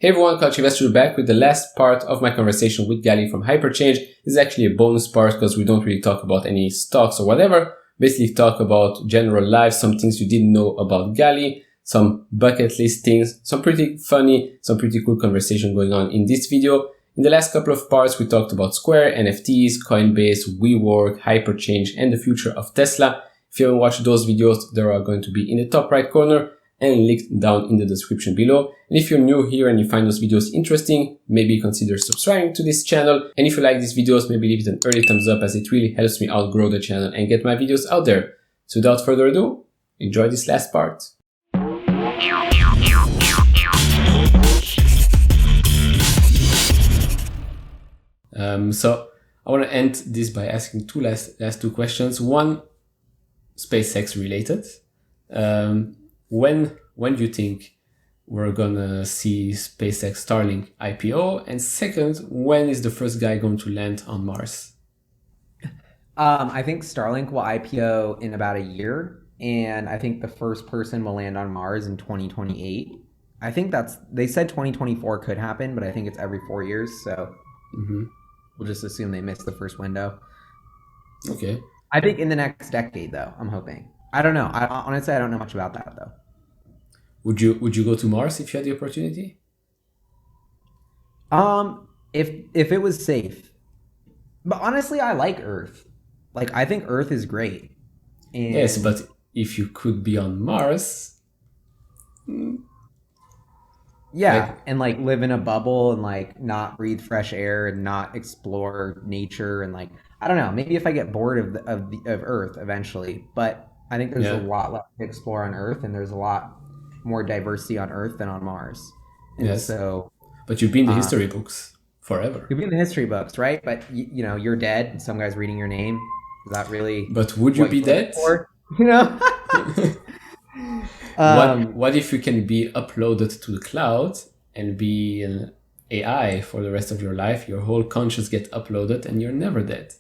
Hey everyone, CouchInvestor back with the last part of my conversation with Gali from Hyperchange. This is actually a bonus part because we don't really talk about any stocks or whatever. Basically talk about general life, some things you didn't know about Gali, some bucket list things, some pretty funny, some pretty cool conversation going on in this video. In the last couple of parts, we talked about Square, NFTs, Coinbase, WeWork, Hyperchange, and the future of Tesla. If you haven't watched those videos, they are going to be in the top right corner and linked down in the description below. And if you're new here and you find those videos interesting, maybe consider subscribing to this channel. And if you like these videos, maybe leave it an early thumbs up as it really helps me out grow the channel and get my videos out there. So without further ado, enjoy this last part. So I want to end this by asking last two questions. One, SpaceX related. When do you think we're gonna see SpaceX Starlink IPO? And second, when is the first guy going to land on Mars? I think Starlink will IPO in about a year, and I think the first person will land on Mars in 2028. I think they said 2024 could happen, but I think it's every 4 years, so we'll just assume they missed the first window. Okay. I think in the next decade, though, I'm hoping. I don't know. Honestly, I don't know much about that, though. Would you go to Mars if you had the opportunity? If it was safe. But honestly, I like Earth. Like, I think Earth is great. And yes, but if you could be on Mars, yeah, and like live in a bubble and like not breathe fresh air and not explore nature and like I don't know, maybe if I get bored of Earth eventually, but I think there's a lot left to explore on Earth, and there's a lot more diversity on Earth than on Mars. And yes. So, but you've been in the history books forever. You've been in the history books, right? But you know, you're dead, and some guy's reading your name. Is that really? But would you be dead? You know. What if you can be uploaded to the cloud and be an AI for the rest of your life? Your whole conscience gets uploaded, and you're never dead.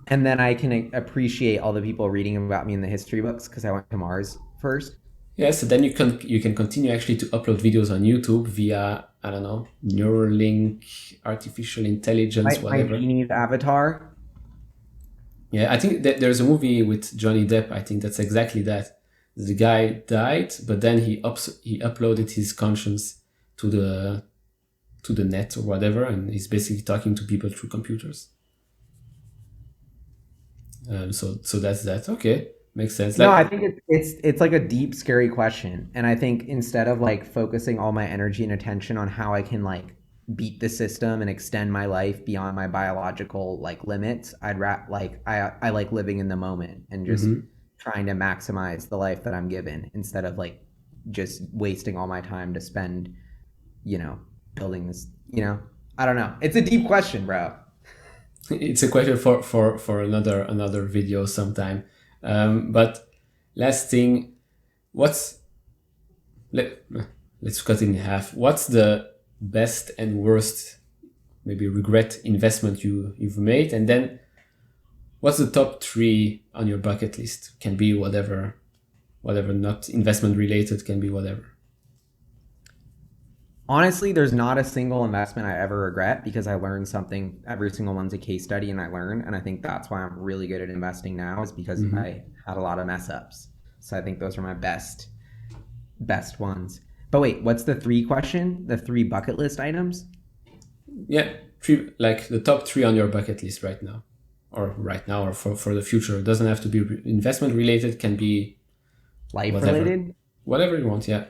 And then I can appreciate all the people reading about me in the history books because I went to Mars first. Yeah, so then you can continue actually to upload videos on YouTube via, I don't know, Neuralink, artificial intelligence, whatever. My genie's avatar. Yeah, I think that there's a movie with Johnny Depp. I think that's exactly that. The guy died, but then he uploaded his conscience to the net or whatever, and he's basically talking to people through computers. So that's that. Okay, makes sense. No, I think it's like a deep, scary question, and I think instead of like focusing all my energy and attention on how I can like beat the system and extend my life beyond my biological like limits, I like living in the moment and just trying to maximize the life that I'm given instead of like just wasting all my time to spend, you know, building this. You know, I don't know. It's a deep question, bro. It's a question for another video sometime. But last thing, let's cut it in half. What's the best and worst, maybe regret investment you've made, and then what's the top 3 on your bucket list? Can be whatever, not investment related, can be whatever. Honestly, there's not a single investment I ever regret because I learned something. Every single one's a case study and I learn. And I think that's why I'm really good at investing now is because I had a lot of mess ups. So I think those are my best ones. But wait, what's the 3 question? The 3 bucket list items? Yeah, 3, like the top 3 on your bucket list right now or for the future. It doesn't have to be investment related, can be life related, whatever you want. Yeah.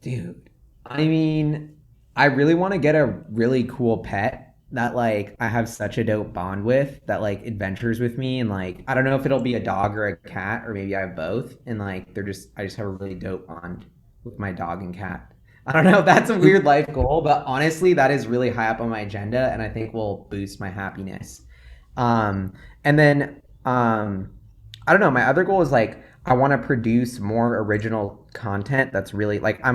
Dude, I mean, I really want to get a really cool pet that like I have such a dope bond with that like adventures with me, and like I don't know if it'll be a dog or a cat or maybe I have both, and like I just have a really dope bond with my dog and cat. I don't know, that's a weird life goal, but honestly that is really high up on my agenda and I think will boost my happiness. And then I don't know, my other goal is like I want to produce more original content that's really like I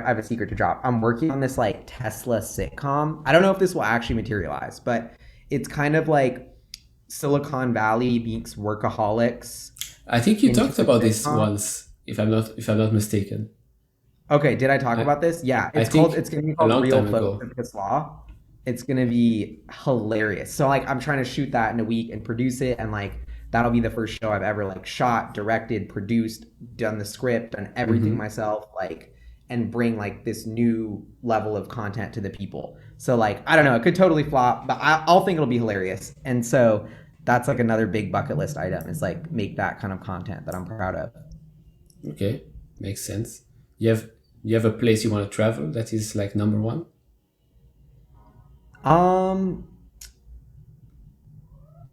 have a secret to drop. I'm working on this like Tesla sitcom. I don't know if this will actually materialize, but it's kind of like Silicon Valley meets Workaholics. I think you talked about this once, if I'm not mistaken. Okay, did I talk I, about this? Yeah, I think it's gonna be a called long Real time Folks ago. of Kiss Law. It's gonna be hilarious. So like I'm trying to shoot that in a week and produce it, and like that'll be the first show I've ever like shot, directed, produced, done the script, done everything Hmm. myself, like, and bring like this new level of content to the people. So like I don't know, it could totally flop, but I'll think it'll be hilarious. And so that's like another big bucket list item is like make that kind of content that I'm proud of. Okay, makes sense. You have you have a place you want to travel that is like number one? Um,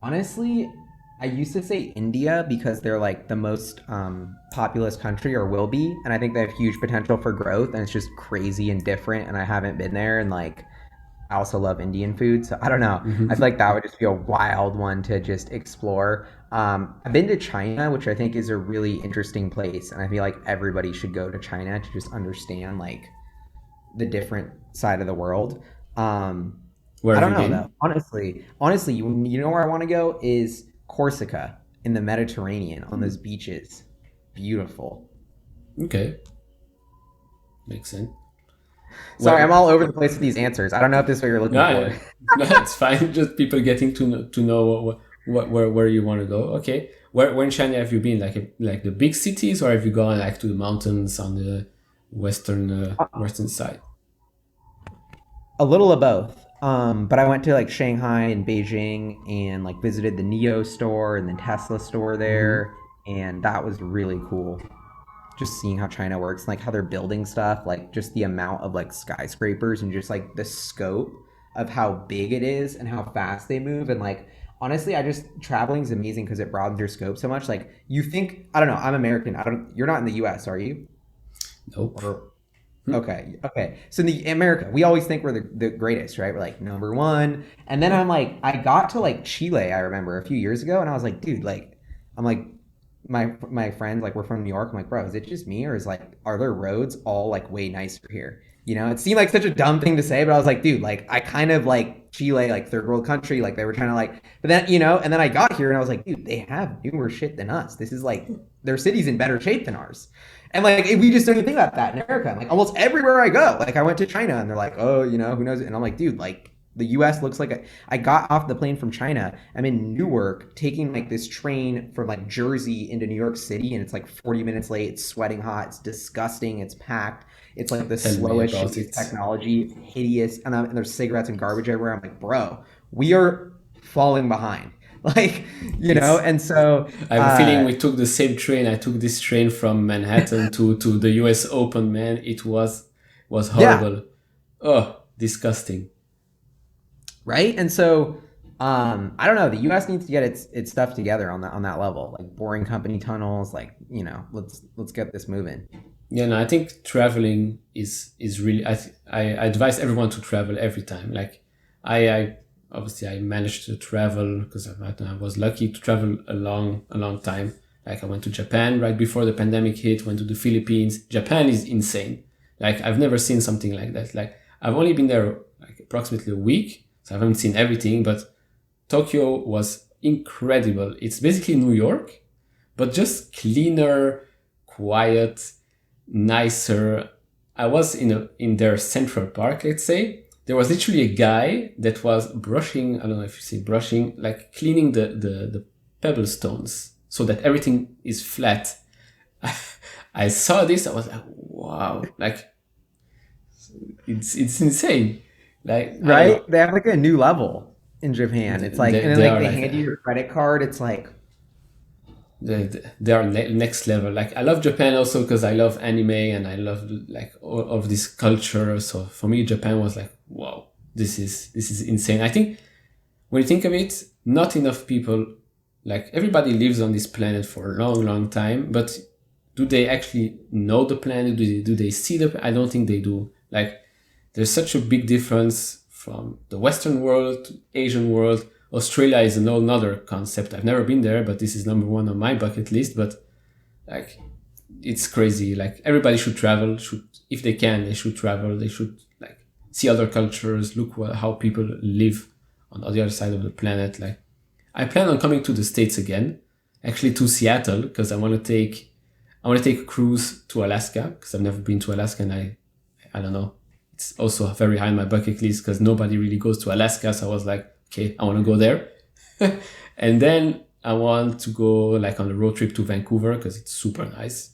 Honestly, I used to say India because they're like the most populous country or will be, and I think they have huge potential for growth, and it's just crazy and different. And I haven't been there, and like I also love Indian food, so I don't know. I feel Hmm. like that would just be a wild one to just explore. I've been to China, which I think is a really interesting place, and I feel like everybody should go to China to just understand like the different side of the world. Um, Where I have don't you know though. been? Honestly, you know where I want to go is Corsica in the Mediterranean on Hmm. those beaches. Beautiful. Okay, makes sense. Sorry, I'm Where? all over the place with these answers. I don't know if this is what you're looking No, for. no, it's fine. Just people getting to know where you want to go. Okay, where in China have you been? Like the big cities, or have you gone like to the mountains on the western side? A little of both. But I went to like Shanghai and Beijing and like visited the Neo store and the Tesla store Hmm. there, and that was really cool. Just seeing how China works, like how they're building stuff, like just the amount of like skyscrapers and just like the scope of how big it is and how fast they move. And like honestly, I just traveling is amazing because it broadens your scope so much. Like you think, I don't know, I'm American. I don't You're not in the US, are you? Nope. Or Hmm. okay, okay. So in the America, we always think we're the greatest, right? We're like number one. And then I'm like, I got to like Chile, I remember a few years ago, and I was like, dude, like, I'm like, my friends, like, we're from New York. I'm like, bro, is it just me, or is like, are their roads all like way nicer here? You know, it seemed like such a dumb thing to say, but I was like, dude, like, I kind of like Chile, like third world country, like they were trying to like, but then and then I got here and I was like, dude, they have newer shit than us. This is like their city's in better shape than ours. And like we just don't even think about that in America. Like almost everywhere I go, like I went to China and they're like, oh, who knows? And I'm like, dude, like the U.S. looks like I got off the plane from China. I'm in Newark, taking like this train from like Jersey into New York City, and it's like 40 minutes late. It's sweating hot. It's disgusting. It's packed. It's like the Tell me slowest, about shittiest it. technology. It's hideous, and there's cigarettes and garbage everywhere. I'm like, bro, we are falling behind. Like, It's and so I have a feeling we took the same train. I took this train from Manhattan to the US Open, man. It was yeah, horrible. Oh, disgusting. right? And so I don't know. The U.S. needs to get its stuff together on that level, like boring company tunnels. Like let's get this moving. Yeah, no, I think traveling is really. I advise everyone to travel every time. Like, I obviously I managed to travel because I was lucky to travel a long time. Like I went to Japan right before the pandemic hit. Went to the Philippines. Japan is insane. Like I've never seen something like that. Like I've only been there like approximately a week, so I haven't seen everything. But Tokyo was incredible. It's basically New York, but just cleaner, quiet, nicer. I was in their Central Park, let's say. There was literally a guy that was brushing, I don't know if you see brushing, like cleaning the pebble stones so that everything is flat. I saw this, I was like, wow, like it's insane. Like, I don't Right? know. They have like a new level in Japan. It's like, and then They like are they like hand you your credit card. It's like, they are next level. Like I love Japan also because I love anime and I love like all of this culture. So for me, Japan was like, wow, this is insane. I think when you think of it, not enough people, like everybody lives on this planet for a long time, but do they actually know the planet? Do they see I don't think they do. Like there's such a big difference from the Western world to Asian world. Australia is a whole another concept. I've never been there, but this is number one on my bucket list. But like, it's crazy. Like everybody should travel. Should if they can, they should travel. They should like see other cultures. Look how people live on the other side of the planet. Like I plan on coming to the States again, actually to Seattle, because I want to take I want to take a cruise to Alaska because I've never been to Alaska, and I don't know. It's also very high on my bucket list because nobody really goes to Alaska. So I was like, okay, I want to go there. And then I want to go like on a road trip to Vancouver because it's super nice.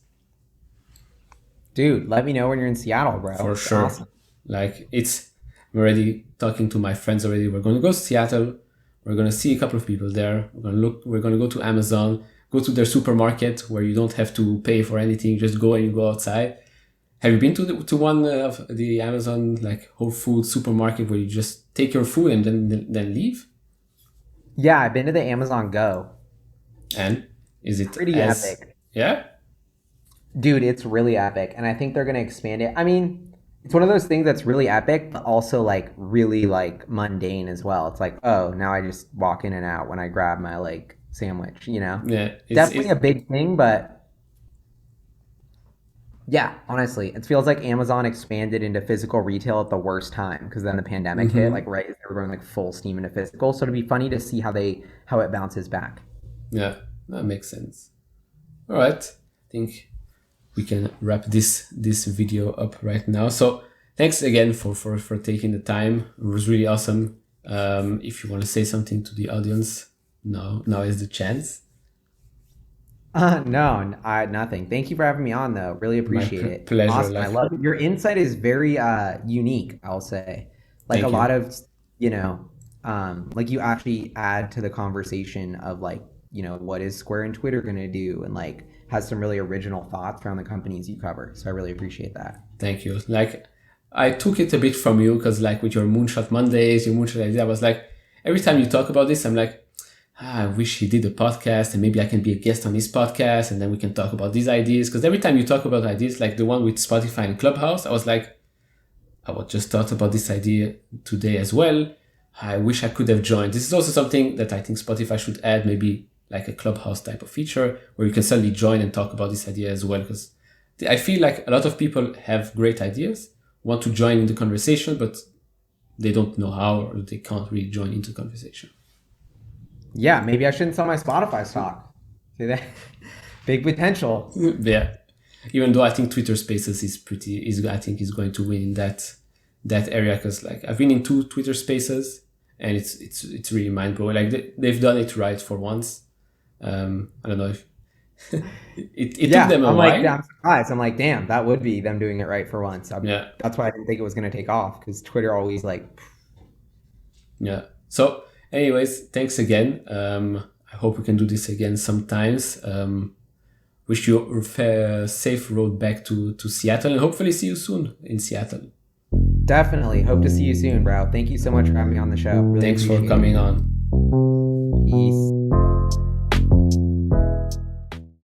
Dude, let me know when you're in Seattle, bro. For It's sure. awesome. Like I'm already talking to my friends already. We're going to go to Seattle. We're going to see a couple of people there. We're going to go to Amazon, go to their supermarket where you don't have to pay for anything. Just go and you go outside. Have you been to one of the Amazon like Whole Foods supermarket where you just take your food and then leave? Yeah, I've been to the Amazon Go. And is it Pretty epic. Yeah? Dude, it's really epic. And I think they're going to expand it. I mean, it's one of those things that's really epic, but also like really like mundane as well. It's like, oh, now I just walk in and out when I grab my like sandwich, you know? Yeah. Definitely a big thing, but yeah, honestly, it feels like Amazon expanded into physical retail at the worst time because then the pandemic hit, like right as they were going like full steam into physical. So it'd be funny to see how it bounces back. Yeah, that makes sense. All right. I think we can wrap this video up right now. So thanks again for taking the time. It was really awesome. If you want to say something to the audience, now is the chance. No, nothing. Thank you for having me on, though. Really appreciate it. Pleasure. Awesome. I love it. Your insight is very unique, I'll say. Like a lot of, like you actually add to the conversation of like, what is Square and Twitter going to do, and like has some really original thoughts around the companies you cover. So I really appreciate that. Thank you. Like I took it a bit from you because like with your Moonshot Mondays, your Moonshot idea, I was like, every time you talk about this, I'm like, I wish he did a podcast and maybe I can be a guest on his podcast and then we can talk about these ideas. Because every time you talk about ideas, like the one with Spotify and Clubhouse, I was like, I would just thought about this idea today as well. I wish I could have joined. This is also something that I think Spotify should add, maybe like a Clubhouse type of feature where you can suddenly join and talk about this idea as well. Because I feel like a lot of people have great ideas, want to join in the conversation, but they don't know how or they can't really join into the conversation. Yeah, maybe I shouldn't sell my Spotify stock. See that? Big potential. Yeah. Even though I think Twitter Spaces I think is going to win in that area because like I've been in 2 Twitter Spaces and it's really mind blowing. Like they've done it right for once. I don't know if it took them a while. I'm surprised. I'm like, damn, that would be them doing it right for once. That's why I didn't think it was going to take off because Twitter always like. Yeah. So. Anyways, thanks again. I hope we can do this again sometimes. Wish you a safe road back to Seattle and hopefully see you soon in Seattle. Definitely. Hope to see you soon, bro. Thank you so much for having me on the show. Really Thanks for coming on. Peace.